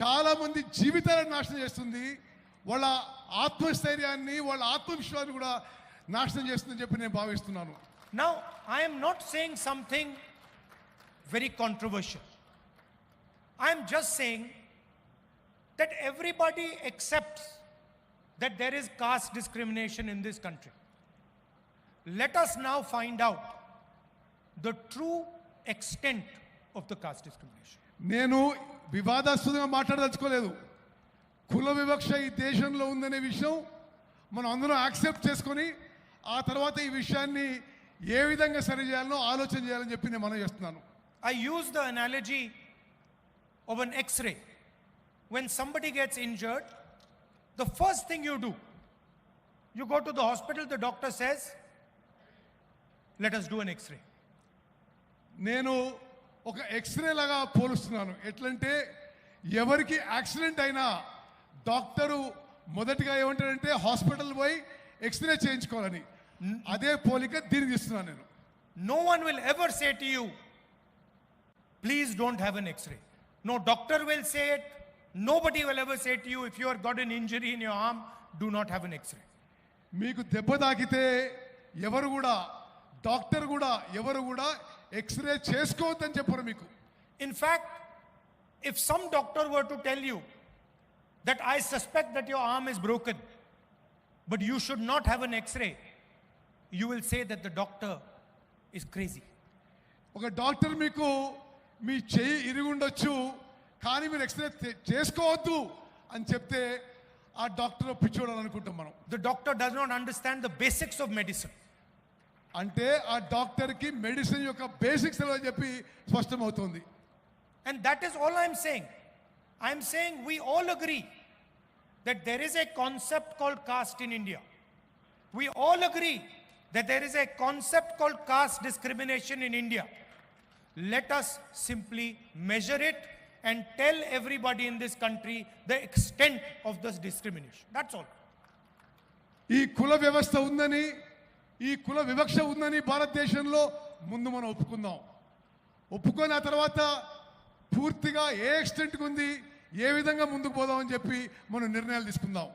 చాలా మంది జీవితాలను నాశనం చేస్తుంది, వాళ్ళ ఆత్మస్థైర్యాన్ని వాళ్ళ ఆత్మవిశ్వాసాన్ని కూడా నాశనం చేస్తుందని చెప్పి నేను భావిస్తున్నాను. Now I am not saying something very controversial. I am just saying that everybody accepts that there is caste discrimination in this country. Let us now find out the true extent of the caste discrimination. నేను వివాదాస్పదంగా మాట్లాడదలుచుకోలేదు. కుల వివక్ష ఈ దేశంలో ఉందనే విషయం మనం అందరం యాక్సెప్ట్ చేసుకొని ఆ తర్వాత ఈ విషయాన్ని ఏ విధంగా సరి చేయాలనో ఆలోచన చేయాలని చెప్పి నేను మనం చేస్తున్నాను. I use the analogy of an X-ray. When somebody gets injured, the first thing you do, you go to the hospital, the doctor says, let us do an X-ray. నేను ఒక ఎక్స్రే లాగా పోలుస్తున్నాను. ఎట్లంటే ఎవరికి యాక్సిడెంట్ అయినా doctor మొదటిగా ఏమంటాడంటే hospital పోయి x ray చేయించుకోవాలని. అదే పోలిక దీనికి ఇస్తున్నాను నేను. No one will ever say to you, please don't have an X-ray. No doctor will say it. Nobody will ever say to you, if you have got an injury in your arm, do not have an X-ray. మీకు దెబ్బ తాకితే ఎవరు కూడా doctor కూడా ఎవరు కూడా x ray చేసుకోవద్దని చెప్పరు మీకు. In fact, if some doctor were to tell you that I suspect that your arm is broken, but you should not have an X-ray, you will say that the doctor is crazy. ఒక doctor మీకు మీ చెయ్యి ఇరుగుండొచ్చు కానీ మీరు x ray చేసుకోవద్దు అని చెప్తే ఆ doctor పిచ్చోడు అని అనుకుంటాం మనం. The doctor does not understand the basics of medicine. అంటే ఆ డాక్టర్కి మెడిసిన్ యొక్క బేసిక్స్ అని చెప్పి స్పష్టమవుతుంది. And that is all I am saying. I am saying we all agree that there is a concept called caste in India. We all agree that there is a concept called caste discrimination in India. Let us simply measure it and tell everybody in this country the extent of this discrimination. That's all. ఈ కుల వ్యవస్థ ఉందని, ఈ కుల వివక్ష ఉందని భారతదేశంలో ముందు మనం ఒప్పుకుందాం. ఒప్పుకొని ఆ తర్వాత పూర్తిగా ఏ ఎక్స్టెంట్కి ఉంది, ఏ విధంగా ముందుకు పోదామని చెప్పి మనం నిర్ణయాలు తీసుకుందాం.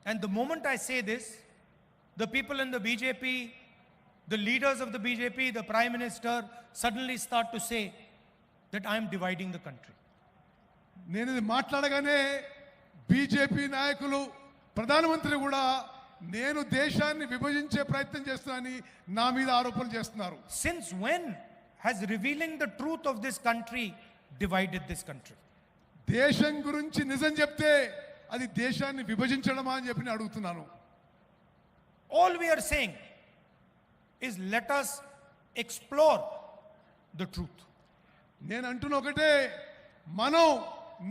And the moment I say this, the people in the BJP, the leaders of the BJP, the Prime Minister suddenly start to say that I am dividing the country. నేను ఇది మాట్లాడగానే బీజేపీ నాయకులు, ప్రధానమంత్రి కూడా నేను దేశాన్ని విభజించే ప్రయత్నం చేస్తున్నానని నా మీద ఆరోపణలు చేస్తున్నారు. Since when has revealing the truth of this country divided this country? దేశం గురించి నిజం చెప్తే అది దేశాన్ని విభజించడమా అని చెప్పి అడుగుతున్నాను. All we are saying is let us explore the truth. నేను అంటున్న ఒకటే, మనం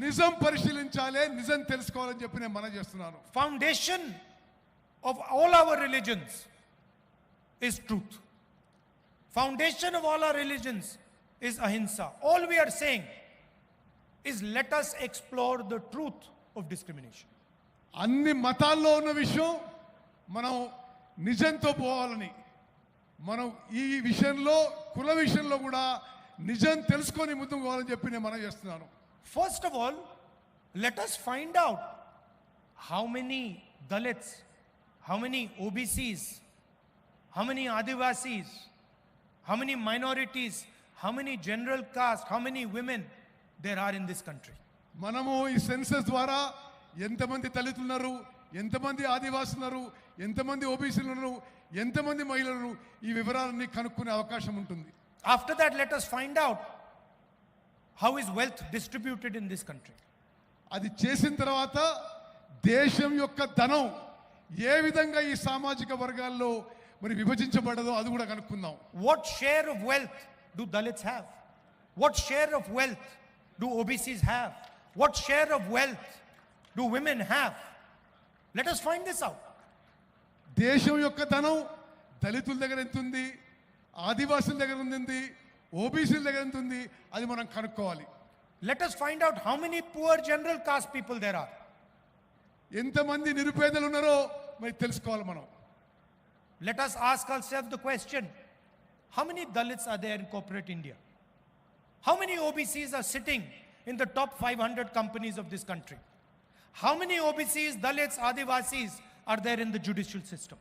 నిజం పరిశీలించాలి, నిజం తెలుసుకోవాలని చెప్పి నేను మనం చేస్తున్నాను. Foundation of all our religions is truth. Foundation of all our religions is ahimsa. All we are saying is let us explore the truth of discrimination. అన్ని మతాల్లో ఉన్న విషయం మనం నిజంతో పోవాలని, మనం ఈ విషయంలో కుల విషయంలో కూడా నిజం తెలుసుకొని ముందుకు పోవాలని చెప్పి నేను మనం చేస్తున్నాను. First of all, let us find out how many Dalits, how many OBCs, how many Adivasis, how many minorities, how many general caste, how many women there are in this country. మనము ఈ census ద్వారా ఎంతమంది దళితులు ఉన్నారు, ఎంతమంది ఆదివాసులు ఉన్నారు, ఎంతమంది ఓబీసీలు ఉన్నారు, ఎంతమంది మహిళలు, ఈ వివరాలన్నీ కనుక్కునే అవకాశం ఉంటుంది. After that, let us find out how is wealth distributed in this country. అది చేసిన తర్వాత దేశం యొక్క ధనం ఏ విధంగా ఈ సామాజిక వర్గాల్లో మరి విభజించబడదో అది కూడా కనుక్కుందాం. What share of wealth do Dalits have? What share of wealth do OBCs have? What share of wealth do women have? Let us find this out. దేశం యొక్క ధనం దళితుల దగ్గర ఎంత ఉంది, ఆదివాసుల దగ్గర ఉంది, ఓబీసీల దగ్గర ఎంత ఉంది, అది మనం కనుక్కోవాలి. Let us find out how many poor general caste people there are. ఎంతమంది నిరుపేదలు ఉన్నారో మరి తెలుసుకోవాలి మనం. Let us ask ourselves the question, how many Dalits are there in corporate India? How many OBCs are sitting in the top 500 companies of this country? How many OBCs, Dalits, Adivasis are there in the judicial system?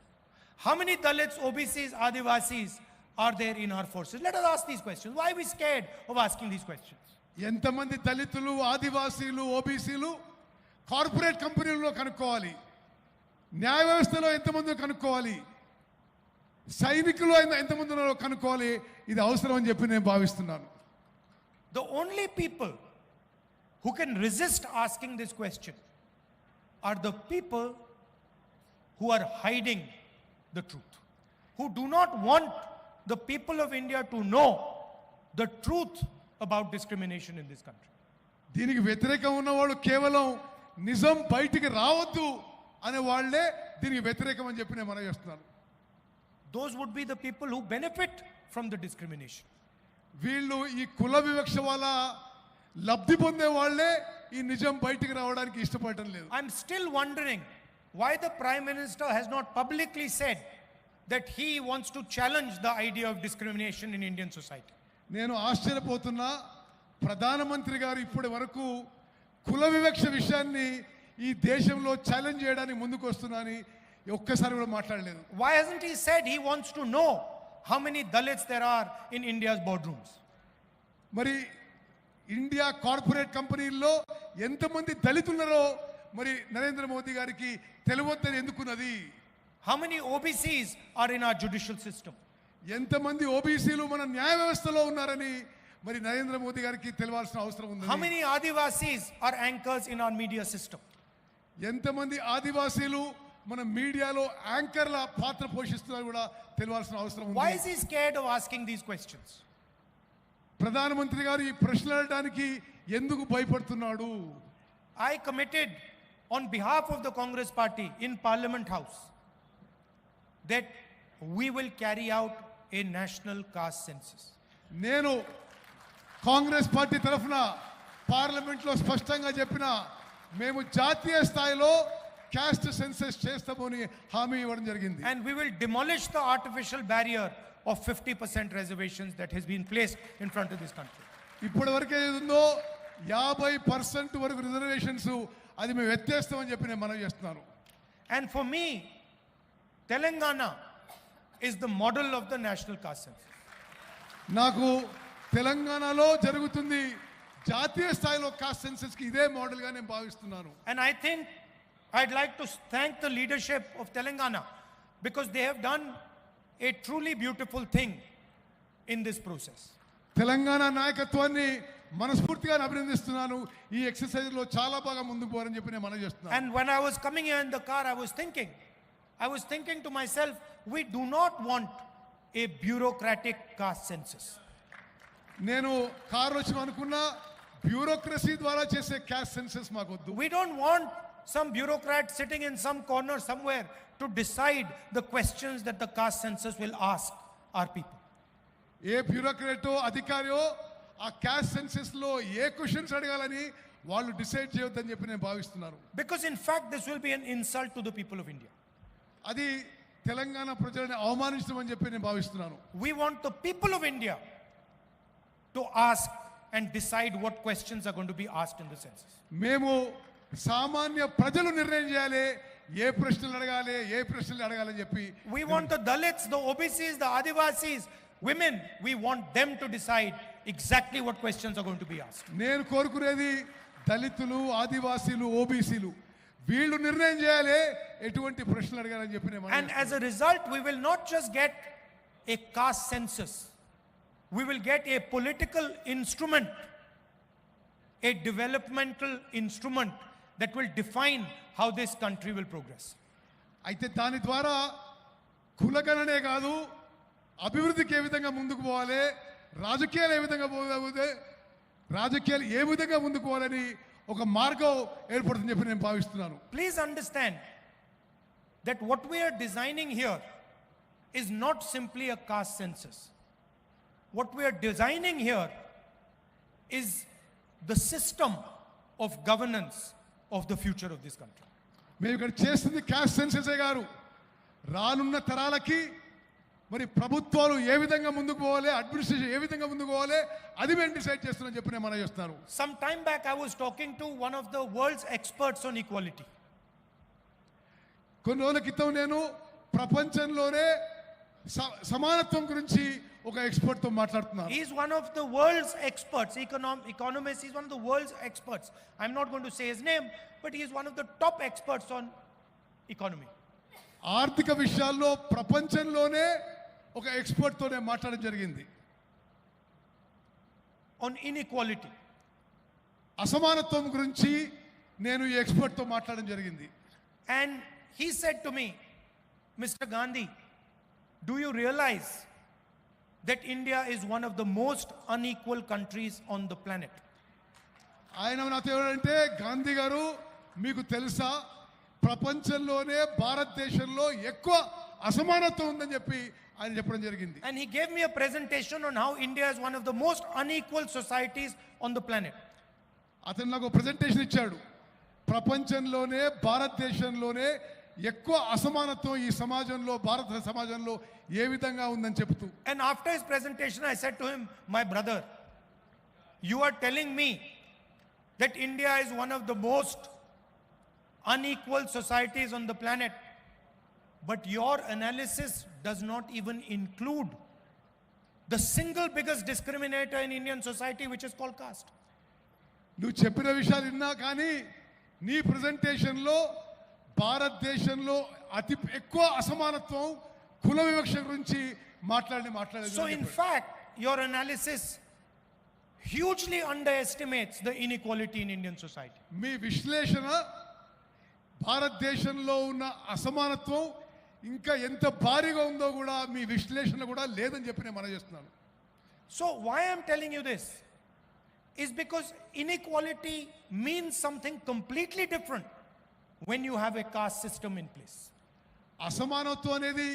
How many Dalits, OBCs, Adivasis are there in our forces? Let us ask these questions. Why are we scared of asking these questions? ఎంతమంది దళితులు, ఆదివాసీలు, ఓబీసీలు corporate కంపెనీల్లో కనుక్కోవాలి, న్యాయ వ్యవస్థలో ఎంతమంది కనుక్కోవాలి, సైనికులు ఎంతమంది ఉన్నారో కనుక్కోవాలి. ఇది అవసరం అని చెప్పి నేను భావిస్తున్నాను. The only people who can resist asking this question are the people who are hiding the truth, who do not want the people of India to know the truth about discrimination in this country. దీనికి వ్యతిరేకం ఉన్నవాళ్ళు కేవలం నిజం బయటికి రావద్దు అనే వాళ్ళే దీనికి వ్యతిరేకం అని చెప్పి నేను మనం చేస్తున్నాను. Those would be the people who benefit from the discrimination. వీళ్ళు ఈ కుల వివక్ష వల్ల లబ్ధి పొందే వాళ్ళే ఈ నిజం బయటికి రావడానికి ఇష్టపడటం లేదు. I'm still wondering why the Prime Minister has not publicly said that he wants to challenge the idea of discrimination in Indian society. నేను ఆశ్చర్యపోతున్నా, ప్రధానమంత్రి గారు ఇప్పటి వరకు కుల వివక్ష విషయాన్ని ఈ దేశంలో ఛాలెంజ్ చేయడానికి ముందుకు వస్తున్నానని ఒక్కసారి కూడా మాట్లాడలేదు. Why hasn't he said he wants to know how many Dalits there are in India's boardrooms? మరి ఇండియా కార్పొరేట్ కంపెనీల్లో ఎంతమంది దళితులున్నారో మరి నరేంద్ర మోదీ గారికి తెలియవద్దని ఎందుకున్నది? How many OBCs are in our judicial system? ఎంతమంది ఓబీసీలు మన న్యాయ వ్యవస్థలో ఉన్నారని మరి నరేంద్ర మోదీ గారికి తెలియాల్సిన అవసరం ఉంది. How many Adivasis are anchors in our media system? ఎంతమంది ఆదివాసీలు మన మీడియాలో యాంకర్ల పాత్ర పోషిస్తున్నారు కూడా తెలియాల్సిన అవసరం ఉంది. Why is he scared of asking these questions? ప్రధానమంత్రి గారు ఈ ప్రశ్నలు అడగడానికి ఎందుకు భయపడుతున్నాడు? I committed on behalf of the Congress party in Parliament House that we will carry out a national caste census. నేను కాంగ్రెస్ పార్టీ తరఫున పార్లమెంట్లో స్పష్టంగా చెప్పిన మేము జాతీయ స్థాయిలో క్యాస్ట్ సెన్సస్ చేస్తామని హామీ ఇవ్వడం జరిగింది. And we will demolish the artificial barrier of 50% reservations that has been placed in front of this country. ఇప్పటి వరకు ఏది ఉందో 50% వరకు రిజర్వేషన్స్ అది మేము ఎత్తేస్తామని చెప్పి నేను మనవి చేస్తున్నాను. And for me, Telangana is the model of the national caste census. నాకు తెలంగాణలో జరుగుతుంది జాతీయ స్థాయిలో కాస్ట్ సెన్సస్ కి ఇదే మోడల్ గా నేను భావిస్తున్నాను. And I think I'd like to thank the leadership of Telangana because they have done a truly beautiful thing in this process. Telangana నాయకత్వాన్ని మనస్ఫూర్తిగా అభినందిస్తున్నాను. ఈ ఎక్సర్సైజ్ లో చాలా బాగా ముందుకు పోవాలని చెప్పి నేను మనవి చేస్తున్నాను. And when I was coming here in the car, I was thinking to myself, we do not want a bureaucratic caste census. నేను కారులో వచ్చి అనుకున్నా బ్యూరోక్రసీ ద్వారా చేసే క్యాస్ట్ సెన్సస్ మాకొద్దు. We don't want some bureaucrat sitting in some corner somewhere to decide the questions that the caste census will ask our people. ఏ బ్యూరోక్రాటో అధికారియో ఆ caste census లో ఏ questions అడగాలని వాళ్ళు డిసైడ్ చేయొద్దని చెప్పి నేను భావిస్తున్నాను. Because in fact this will be an insult to the people of India. అది తెలంగాణ ప్రజలను అవమానించడం అని చెప్పి నేను భావిస్తున్నాను. We want the people of India to ask and decide what questions are going to be asked in the census. మేము సామాన్య ప్రజలు నిర్ణయం చేయాలి ఏ ప్రశ్నలు అడగాలి ఏ ప్రశ్నలు అడగాలని చెప్పి. We want the Dalits, the OBCs, the Adivasis, women, we want them to decide exactly what questions are going to be asked. నేను కోరుకునేది దళితులు, ఆదివాసీలు, ఓబీసీలు వీళ్ళు నిర్ణయం చేయాలి ఎటువంటి ప్రశ్నలు అడగాలని చెప్పి నేను. And as a result, we will not just get a caste census. We will get a political instrument, a developmental instrument that will define how this country will progress. అయితే దాని ద్వారా కులగణనే కాదు అభివృద్ధికి ఏ విధంగా ముందుకు పోవాలి, రాజకీయాలు ఏ విధంగా పోవాలి, రాజకీయాలు ఏ విధంగా ముందుకు పోవాలని ఒక మార్గం ఏర్పడుతుందని చెప్పి నేను భావిస్తున్నాను. Please understand that what we are designing here is not simply a caste census. What we are designing here is the system of governance of the future of this country. మేము ఇక్కడ చేస్తుంది క్యాస్ట్ సెన్ససే గారు రానున్న తరాలకి మరి ప్రభుత్వాలు ఏ విధంగా ముందుకు పోవాలి, అడ్మినిస్ట్రేషన్ ఏ విధంగా ముందుకు పోవాలి, అది మేము డిసైడ్ చేస్తున్నాం చెప్పి నేను మనం చేస్తాను. Some time back I was talking to one of the world's experts on equality. కొన్ని రోజుల క్రితం నేను ప్రపంచంలోనే సమానత్వం గురించి ఒక ఎక్స్పర్ట్ తో మాట్లాడుతున్నాను. He is one of the world's experts, economist. He is one of the world's experts. I'm not going to say his name, but he is one of the top experts on economy. ఆర్థిక విషయాల్లో ప్రపంచంలోనే ఒక expert తోనే మాట్లాడడం జరిగింది. On inequality. అసమానత్వం గురించి నేను ఈ ఎక్స్పర్ట్ తో మాట్లాడడం జరిగింది. And he said to me, Mr. Gandhi, do you realize that India is one of the most unequal countries on the planet? ఆయన నాతో ఏమంటే, గాంధీ గారు మీకు తెలుసా ప్రపంచంలోనే భారతదేశంలో ఎక్కువ అసమానత్వం ఉందని చెప్పి ఆయన చెప్పడం జరిగింది. And he gave me a presentation on how India is one of the most unequal societies on the planet. అతను నాకు ప్రెజెంటేషన్ ఇచ్చాడు. ప్రపంచంలోనే భారతదేశంలోనే ఎక్కువ అసమానత్వం ఈ సమాజంలో, భారత సమాజంలో ఏ విధంగా ఉందని చెప్తూ. And after his presentation I said to him, my brother, you are telling me that India is one of the most unequal societies on the planet, but your analysis does not even include the single biggest discriminator in Indian society, which is called caste. నువ్వు చెప్పిన విషయాలు విన్నా కానీ నీ ప్రెజెంటేషన్లో భారతదేశంలో అతి ఎక్కువ అసమానత్వం కుల వివక్ష గురించి మాట్లాడలేదు. So in fact your analysis hugely underestimates the inequality in Indian society. మీ విశ్లేషణ భారతదేశంలో ఉన్న అసమానత్వం ఇంకా ఎంత భారీగా ఉందో కూడా మీ విశ్లేషణ కూడా లేదని చెప్పి నేను మనం చేస్తున్నాను. So why I am telling you this is because inequality means something completely different when you have a caste system in place. అసమానత్వం అనేది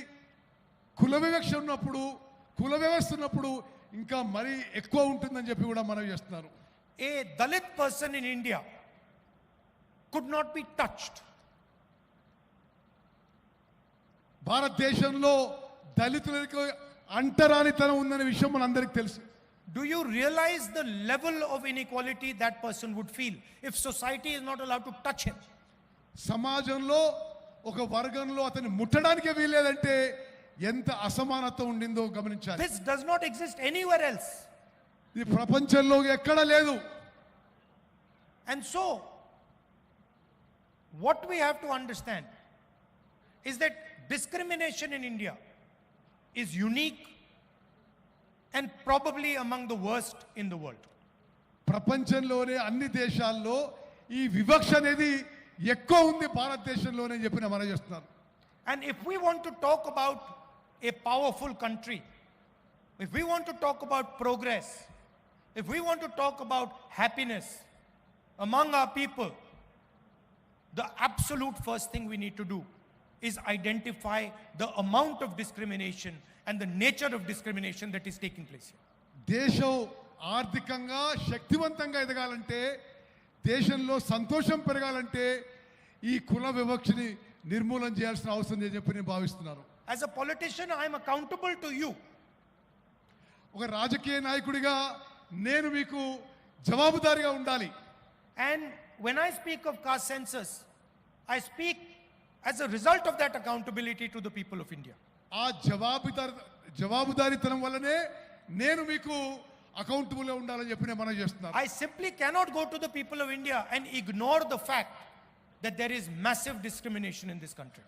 కుల వివక్ష ఉన్నప్పుడు, కుల వ్యవస్థ ఉన్నప్పుడు ఇంకా మరీ ఎక్కువ ఉంటుందని చెప్పి కూడా మనం చేస్తున్నారు. A Dalit person in India could not be touched. భారతదేశంలో దళితులకు అంటరానితనం ఉందనే విషయం మనందరికీ తెలుసు. Do you realize the level of inequality that person would feel if society is not allowed to touch him? సమాజంలో ఒక వర్గంలో అతన్ని ముట్టడానికే వీల్లేదంటే ఎంత అసమానత ఉండిందో గమనించాలి. This does not exist anywhere else. ఇది ప్రపంచంలో ఎక్కడ లేదు. And so what we have to understand is that discrimination in India is unique and probably among the worst in the world. ప్రపంచంలోనే అన్ని దేశాల్లో ఈ వివక్ష అనేది ఎక్కువ ఉంది భారతదేశంలోనే చెప్పిన మనం చేస్తున్నారు. And if we want to talk about a powerful country, if we want to talk about progress, if we want to talk about happiness among our people, the absolute first thing we need to do is identify the amount of discrimination and the nature of discrimination that is taking place here. దేశం ఆర్థికంగా శక్తివంతంగా ఎదగాలంటే, దేశంలో సంతోషం పెరగాలంటే ఈ కుల వివక్షని నిర్మూలన చేయాల్సిన అవసరం అని చెప్పి నేను భావిస్తున్నాను. As a politician, I am accountable to you. ఒక రాజకీయ నాయకుడిగా నేను మీకు జవాబుదారీగా ఉండాలి. And when I speak of caste census, I speak as a result of that accountability to the people of India. ఆ జవాబుదారీతనం వల్లనే నేను మీకు అకౌంటబుల్ గా ఉండాలని చెప్పి నేను మనం చేస్తున్నాను. I simply cannot go to the people of India and ignore the fact that there is massive discrimination in this country.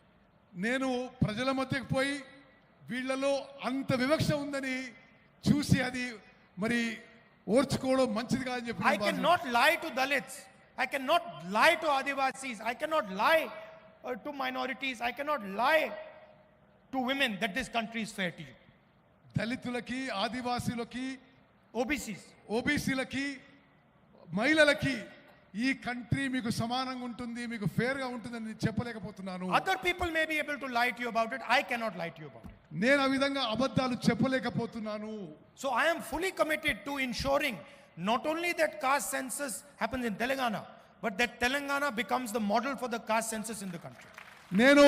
నేను ప్రజల మధ్యకి పోయి వీళ్ళలో అంత వివక్ష ఉందని చూసి అది మరి ఓర్చుకోవడం మంచిది కాదని చెప్పి I cannot lie to Dalits. I cannot lie to Adivasis. I cannot lie to minorities. I cannot lie to women that this country is fair to you. దళితులకి, ఆదివాసీలకి, ఓబీసీలకి, మహిళలకి ఈ కంట్రీ మీకు సమానంగా ఉంటుంది, మీకు ఫేర్ గా ఉంటుందని చెప్పలేకపోతున్నాను. Other people may be able to lie to you about it. I cannot lie to you about it. నేను ఆ విధంగా అబద్ధాలు చెప్పలేకపోతున్నాను. So I am fully committed to ensuring not only that caste census happens in Telangana, but that Telangana becomes the model for the caste census in the country. నేను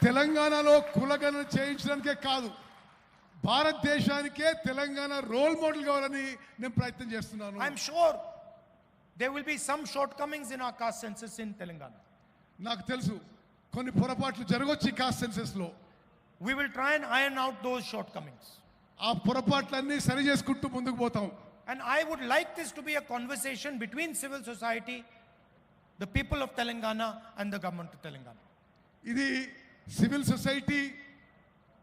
తెలంగాణలో కులగణన చేయించడానికే కాదు, భారతదేశానికే Telangana role model కావాలని నేను ప్రయత్నం చేస్తున్నాను. I'm sure there will be some shortcomings in our caste census in Telangana. నాకు తెలుసు కొన్ని పొరపాట్లు జరగొచ్చు ఈ కాస్ట్ సెన్సస్ లో. We will try and iron out those shortcomings. ఆ పొరపాట్లన్నీ సరి చేసుకుంటూ ముందుకు పోతాం. And I would like this to be a conversation between civil society, the people of Telangana and the government of Telangana. ఇది civil society,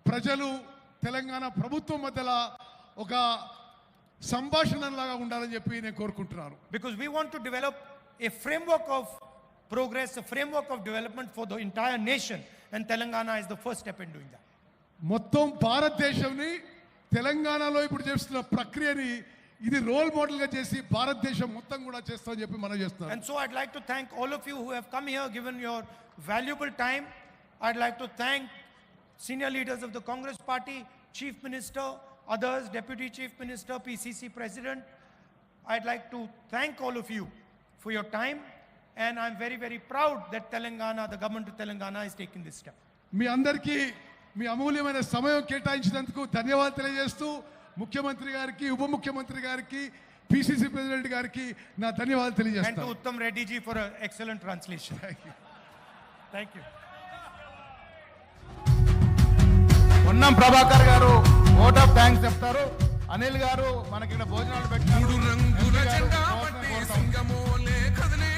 ప్రజలు, తెలంగాణ ప్రభుత్వం మధ్యలో ఒక సంభాషణలాగా ఉండాలని చెప్పి నేను కోరుకుంటున్నాను. Because we want to develop a framework of progress, a framework of development for the entire nation, and Telangana is the first step in doing that. మొత్తం భారతదేశంని తెలంగాణలో ఇప్పుడు చేస్తున్న ప్రక్రియని ఇది రోల్ మోడల్ గా చేసి భారతదేశం మొత్తం కూడా చేస్తామని చెప్పి మనం చేస్తున్నాం. And so I'd like to thank all of you who have come here, given your valuable time. I'd like to thank senior leaders of the Congress Party, Chief Minister, others, Deputy Chief Minister, PCC President. I'd like to thank all of you for your time, and I'm very, very proud that Telangana, the government of Telangana, is taking this step. మీ అందరికీ మీ అమూల్యమైన సమయం కేటాయించినందుకు ధన్యవాదాలు తెలియజేస్తూ ముఖ్యమంత్రి గారికి, ఉప ముఖ్యమంత్రి గారికి, పిసిసి ప్రెసిడెంట్ గారికి నా ధన్యవాదాలు And to తెలియజేస్తాను. Uttam Reddy ji for an excellent translation. Thank you. Ponnam Prabhakar గారు ఓట్ ఆఫ్ థ్యాంక్స్ చెప్తారు. అనిల్ గారు మనకి ఇక్కడ భోజనాలు పెట్టారు. మూడు రంగుల జెండా పట్టి సింగమోలే కదిలే